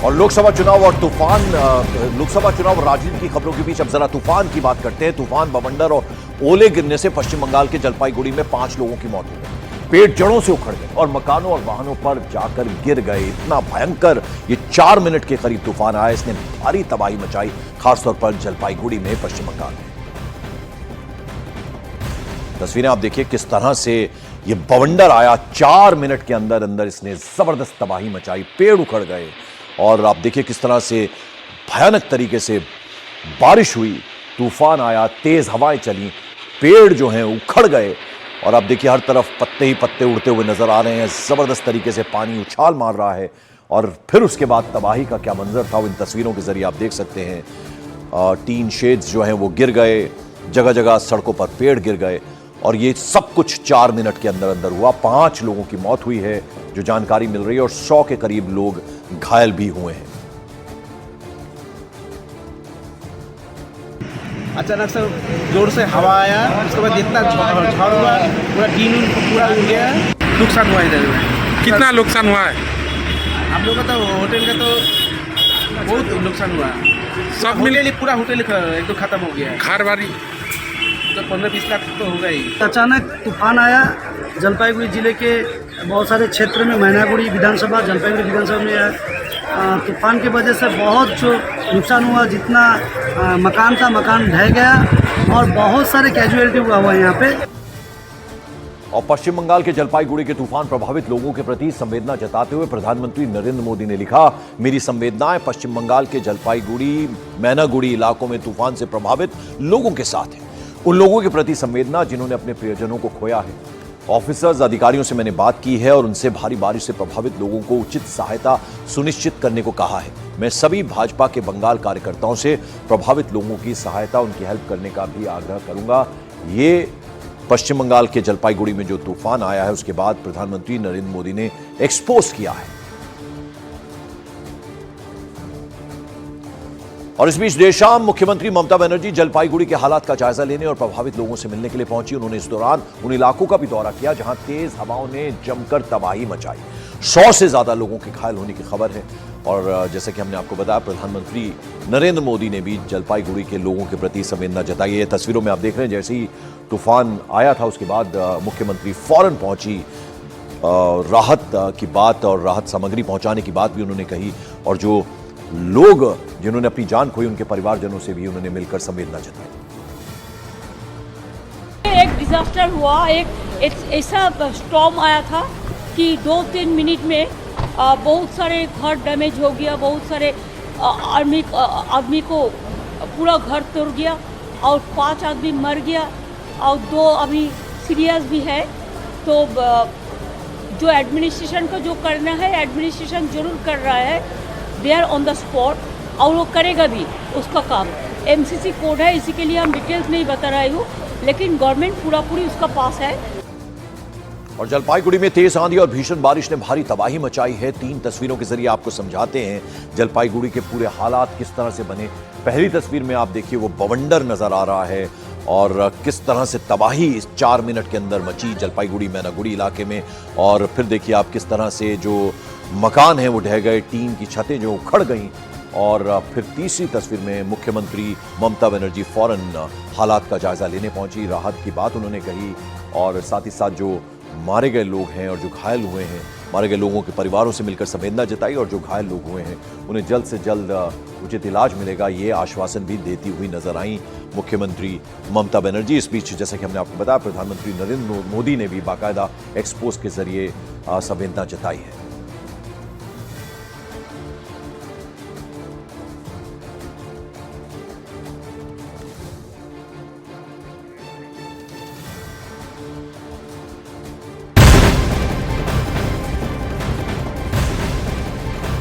और लोकसभा चुनाव और तूफान, लोकसभा चुनाव और राजनीति की खबरों के बीच अब जरा तूफान की बात करते हैं। तूफान बवंडर और ओले गिरने से पश्चिम बंगाल के जलपाईगुड़ी में 5 लोगों की मौत हो गई। पेड़ जड़ों से उखड़ गए और मकानों और वाहनों पर जाकर गिर गए। इतना भयंकर ये 4 मिनट के करीब तूफान आया, इसने भारी तबाही मचाई, खासतौर पर जलपाईगुड़ी में, पश्चिम बंगाल में। तस्वीरें आप देखिए किस तरह से ये बवंडर आया, 4 मिनट के अंदर अंदर इसने जबरदस्त तबाही मचाई, पेड़ उखड़ गए। और आप देखिए किस तरह से भयानक तरीके से बारिश हुई, तूफान आया, तेज हवाएं चली, पेड़ जो हैं उखड़ गए। और आप देखिए हर तरफ पत्ते ही पत्ते उड़ते हुए नजर आ रहे हैं। जबरदस्त तरीके से पानी उछाल मार रहा है। और फिर उसके बाद तबाही का क्या मंजर था वो इन तस्वीरों के जरिए आप देख सकते हैं। टीन शेड्स जो हैं वो गिर गए, जगह जगह सड़कों पर पेड़ गिर गए। और ये सब कुछ 4 मिनट के अंदर अंदर हुआ। 5 लोगों की मौत हुई है जो जानकारी मिल रही है, और 100 के करीब लोग घायल भी हुए हैं। अचानक से जोर से हवा आया, उसके बाद इतना झड़ हुआ, पूरा टीन पूरा उड़ गया। नुकसान हुआ इधर में। कितना नुकसान हुआ है? हम लोग का तो होटल का तो बहुत नुकसान हुआ। सब मिले पूरा होटल एकदम खत्म हो गया। घर बारी तो 15-20 लाख तो होगा ही। अचानक तूफान आया, जलपाईगुड़ी जिले के बहुत सारे क्षेत्र में, मैनागुड़ी विधानसभा, जलपाईगुड़ी विधानसभा में तूफान की वजह से बहुत जो नुकसान हुआ, जितना मकान था मकान ढह गया और बहुत सारे कैजुअलिटी हुआ यहाँ पे। और पश्चिम बंगाल के जलपाईगुड़ी के तूफान प्रभावित लोगों के प्रति संवेदना जताते हुए प्रधानमंत्री नरेंद्र मोदी ने लिखा, मेरी संवेदनाएं पश्चिम बंगाल के जलपाईगुड़ी, मैनागुड़ी इलाकों में तूफान से प्रभावित लोगों के साथ है। उन लोगों के प्रति संवेदना जिन्होंने अपने प्रियजनों को खोया है। ऑफिसर्स, अधिकारियों से मैंने बात की है और उनसे भारी बारिश से प्रभावित लोगों को उचित सहायता सुनिश्चित करने को कहा है। मैं सभी भाजपा के बंगाल कार्यकर्ताओं से प्रभावित लोगों की सहायता, उनकी हेल्प करने का भी आग्रह करूंगा। ये पश्चिम बंगाल के जलपाईगुड़ी में जो तूफान आया है उसके बाद प्रधानमंत्री नरेंद्र मोदी ने एक्सपोज किया है। और इस बीच देर शाम मुख्यमंत्री ममता बनर्जी जलपाईगुड़ी के हालात का जायजा लेने और प्रभावित लोगों से मिलने के लिए पहुंची। उन्होंने इस दौरान उन इलाकों का भी दौरा किया जहां तेज हवाओं ने जमकर तबाही मचाई। 100 से ज्यादा लोगों के घायल होने की खबर है। और जैसे कि हमने आपको बताया, प्रधानमंत्री नरेंद्र मोदी ने भी जलपाईगुड़ी के लोगों के प्रति संवेदना जताई है। तस्वीरों में आप देख रहे हैं, जैसे ही तूफान आया था उसके बाद मुख्यमंत्री फौरन पहुंची। राहत की बात और राहत सामग्री पहुंचाने की बात भी उन्होंने कही। और जो लोग जिन्होंने अपनी जान खोई, उनके परिवारजनों से भी उन्होंने मिलकर संवेदना जताई। एक डिजास्टर हुआ, एक ऐसा स्टॉर्म आया था कि 2-3 मिनट में बहुत सारे घर डैमेज हो गया, बहुत सारे आदमी को पूरा घर तोड़ गया और 5 आदमी मर गया और 2 अभी सीरियस भी है। तो जो एडमिनिस्ट्रेशन को जो करना है, एडमिनिस्ट्रेशन जरूर कर रहा है, they are on the spot, और वो करेगा भी उसका काम। एमसीसी कोड है, इसी के लिए हम डिटेल्स नहीं बता रही हूँ, लेकिन गवर्नमेंट पूरी उसका पास है। और जलपाईगुड़ी में तेज आंधी और भीषण बारिश ने भारी तबाही मचाई है। 3 तस्वीरों के जरिए आपको समझाते हैं जलपाईगुड़ी के पूरे हालात किस तरह से बने। पहली तस्वीर में आप देखिए वो बवंडर नजर आ रहा है और किस तरह से तबाही इस 4 मिनट के अंदर मची जलपाईगुड़ी मैनागुड़ी इलाके में। और फिर देखिए आप किस तरह से जो मकान हैं वो ढह गए, टीन की छतें जो उखड़ गईं। और फिर तीसरी तस्वीर में मुख्यमंत्री ममता बनर्जी फौरन हालात का जायजा लेने पहुंची, राहत की बात उन्होंने कही। और साथ ही साथ जो मारे गए लोग हैं और जो घायल हुए हैं, मारे गए लोगों के परिवारों से मिलकर संवेदना जताई। और जो घायल लोग हुए हैं उन्हें जल्द से जल्द उचित इलाज मिलेगा, ये आश्वासन भी देती हुई नजर आई मुख्यमंत्री ममता बनर्जी। इस बीच जैसे कि हमने आपको बताया, प्रधानमंत्री नरेंद्र मोदी ने भी बाकायदा एक्सपोज के जरिए संवेदना जताई है।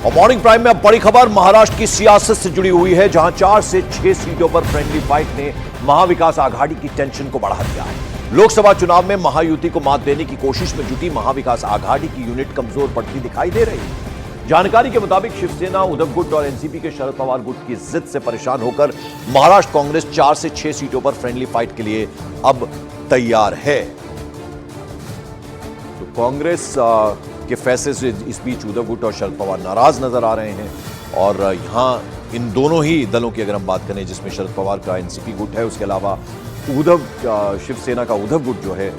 और मॉर्निंग प्राइम में अब बड़ी खबर महाराष्ट्र की सियासत से जुड़ी हुई है, जहां 4 से 6 सीटों पर फ्रेंडली फाइट ने महाविकास आघाड़ी की टेंशन को बढ़ा दिया है। लोकसभा चुनाव में महायुति को मात देने की कोशिश में जुटी महाविकास आघाड़ी की यूनिट कमजोर पड़ती दिखाई दे रही है। जानकारी के मुताबिक शिवसेना, उद्धव गुट और एनसीपी के शरद पवार गुट की जिद से परेशान होकर महाराष्ट्र कांग्रेस 4 से 6 सीटों पर फ्रेंडली फाइट के लिए अब तैयार है। तो कांग्रेस के फैसले से इस बीच उद्धव गुट और शरद पवार नाराज नजर आ रहे हैं। और यहाँ इन दोनों ही दलों की अगर हम बात करें, जिसमें शरद पवार का एनसीपी गुट है, उसके अलावा शिवसेना का उद्धव गुट जो है,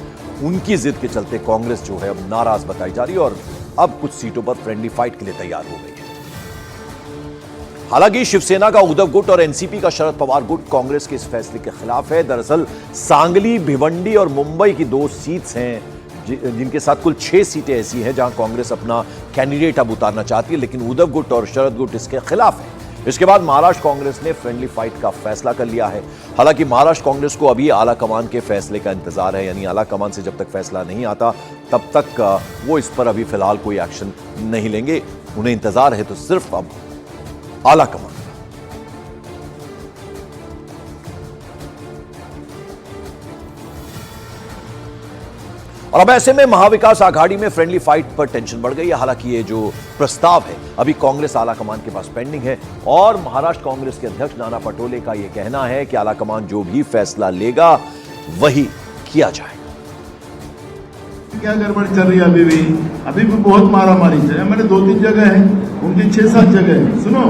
उनकी जिद के चलते कांग्रेस जो है अब नाराज बताई जा रही है और अब कुछ सीटों पर फ्रेंडली फाइट के लिए तैयार हो गई है। हालांकि शिवसेना का उद्धव गुट और एनसीपी का शरद पवार गुट कांग्रेस के इस फैसले के खिलाफ है। दरअसल सांगली, भिवंडी और मुंबई की 2 सीट्स हैं जिनके साथ कुल 6 सीटें ऐसी हैं जहां कांग्रेस अपना कैंडिडेट अब उतारना चाहती है, लेकिन उद्धव गुट और शरद गुट इसके खिलाफ है। इसके बाद महाराष्ट्र कांग्रेस ने फ्रेंडली फाइट का फैसला कर लिया है। हालांकि महाराष्ट्र कांग्रेस को अभी आला कमान के फैसले का इंतजार है, यानी आला कमान से जब तक फैसला नहीं आता तब तक वो इस पर अभी फिलहाल कोई एक्शन नहीं लेंगे। उन्हें इंतजार है तो सिर्फ अब आला कमान। और अब ऐसे में महाविकास आघाड़ी में फ्रेंडली फाइट पर टेंशन बढ़ गई है। हालांकि ये जो प्रस्ताव है अभी कांग्रेस आला कमान के पास पेंडिंग है और महाराष्ट्र कांग्रेस के अध्यक्ष नाना पटोले का यह कहना है कि आला कमान जो भी फैसला लेगा वही किया जाएगा। क्या गड़बड़ चल रही है अभी भी बहुत मारामारी चल रही है। मैंने 2-3 जगह है, उनकी 6-7 जगह है। सुनो,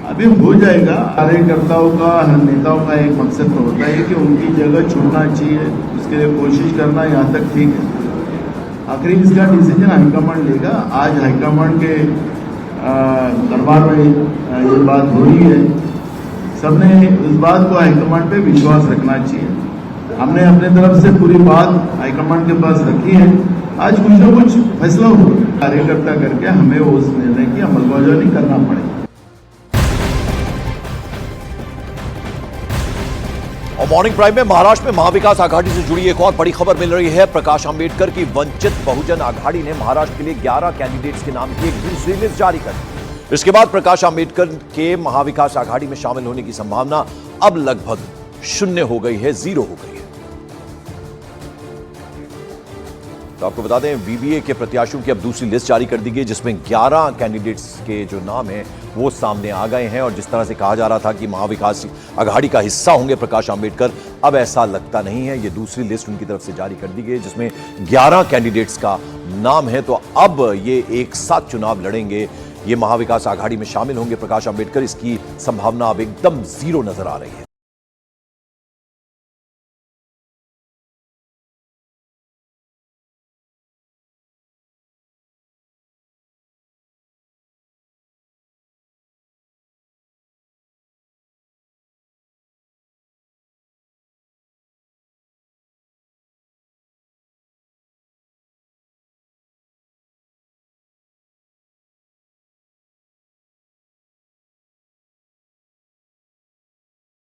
अभी हो जाएगा। कार्यकर्ताओं का, नेताओं का एक मकसद तो होता है कि उनकी जगह छूटना चाहिए, उसके लिए कोशिश करना, यहाँ तक ठीक है। आखिरी इसका डिसीजन हाईकमांड लेगा। आज हाईकमांड के दरबार में ये बात हो रही है। सबने इस बात को हाईकमांड पे विश्वास रखना चाहिए। हमने अपने तरफ से पूरी बात हाईकमांड के पास रखी है। आज कुछ न कुछ फैसला हो, कार्यकर्ता करके हमें उस निर्णय की अमलबजावनी करना पड़ेगा। और मॉर्निंग प्राइम में महाराष्ट्र में महाविकास आघाड़ी से जुड़ी एक और बड़ी खबर मिल रही है। प्रकाश अंबेडकर की वंचित बहुजन आघाड़ी ने महाराष्ट्र के लिए 11 कैंडिडेट्स के नाम की एक दूसरी लिस्ट जारी कर दी। इसके बाद प्रकाश अंबेडकर के महाविकास आघाड़ी में शामिल होने की संभावना अब लगभग 0 हो गई है, 0 हो गई है। तो आपको बता दें, वीवीए के प्रत्याशियों की अब दूसरी लिस्ट जारी कर दी गई, जिसमें 11 कैंडिडेट्स के जो नाम हैं वो सामने आ गए हैं। और जिस तरह से कहा जा रहा था कि महाविकास आघाड़ी का हिस्सा होंगे प्रकाश अंबेडकर, अब ऐसा लगता नहीं है। ये दूसरी लिस्ट उनकी तरफ से जारी कर दी गई, जिसमें 11 कैंडिडेट्स का नाम है। तो अब ये एक साथ चुनाव लड़ेंगे, ये महाविकास आघाड़ी में शामिल होंगे प्रकाश अंबेडकर। इसकी संभावना अब एकदम 0 नजर आ रही है।